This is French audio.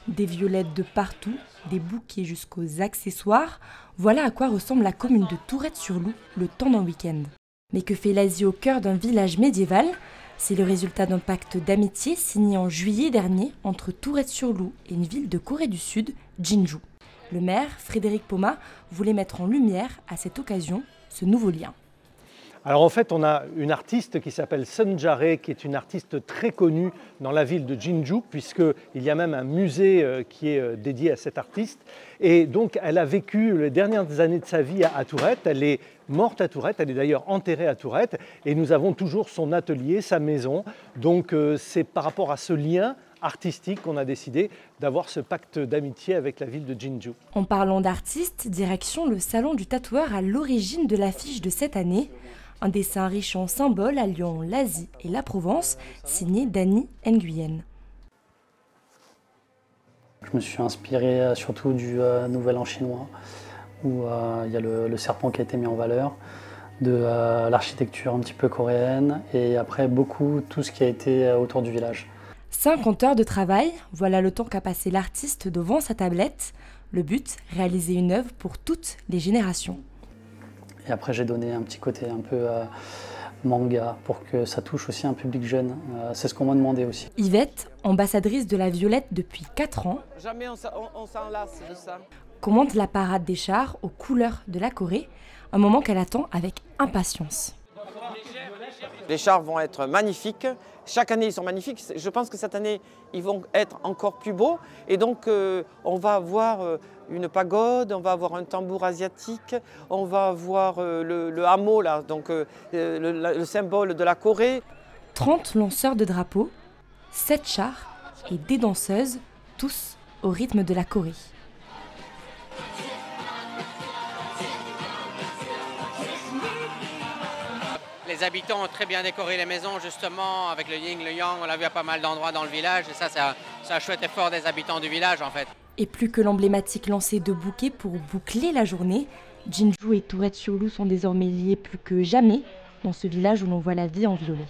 Des violettes de partout, des bouquets jusqu'aux accessoires, voilà à quoi ressemble la commune de Tourette-sur-Loup le temps d'un week-end. Mais que fait l'Asie au cœur d'un village médiéval? C'est le résultat d'un pacte d'amitié signé en juillet dernier entre Tourette-sur-Loup et une ville de Corée du Sud, Jinju. Le maire, Frédéric Poma, voulait mettre en lumière, à cette occasion, ce nouveau lien. Alors en fait, on a une artiste qui s'appelle Sun Jare, qui est une artiste très connue dans la ville de Jinju, puisqu'il y a même un musée qui est dédié à cette artiste. Et donc, elle a vécu les dernières années de sa vie à Tourette. Elle est morte à Tourette, elle est d'ailleurs enterrée à Tourette. Et nous avons toujours son atelier, sa maison. Donc, c'est par rapport à ce lien artistique qu'on a décidé d'avoir ce pacte d'amitié avec la ville de Jinju. En parlant d'artistes, direction le salon du tatoueur à l'origine de l'affiche de cette année. Un dessin riche en symboles alliant l'Asie et la Provence, signé Dany Nguyen. Je me suis inspiré surtout du Nouvel An chinois, où il y a le serpent qui a été mis en valeur, de l'architecture un petit peu coréenne, et après beaucoup tout ce qui a été autour du village. 50 heures de travail, voilà le temps qu'a passé l'artiste devant sa tablette. Le but, réaliser une œuvre pour toutes les générations. Et après, j'ai donné un petit côté un peu manga pour que ça touche aussi un public jeune. C'est ce qu'on m'a demandé aussi. Yvette, ambassadrice de la Violette depuis 4 ans, Jamais on s'en lasse de ça. commande la parade des chars aux couleurs de la Corée, un moment qu'elle attend avec impatience. Les chars vont être magnifiques. Chaque année, ils sont magnifiques. Je pense que cette année, ils vont être encore plus beaux. Et donc, on va avoir une pagode, on va avoir un tambour asiatique, on va avoir le hameau, là, donc le symbole de la Corée. 30 lanceurs de drapeaux, 7 chars et des danseuses, tous au rythme de la Corée. Les habitants ont très bien décoré les maisons, justement, avec le yin, le yang. On l'a vu à pas mal d'endroits dans le village. Et ça, c'est un chouette effort des habitants du village, en fait. Et plus que l'emblématique lancer de bouquets pour boucler la journée, Jinju et Tourette-sur-Loup sont désormais liés plus que jamais dans ce village où l'on voit la vie en violet.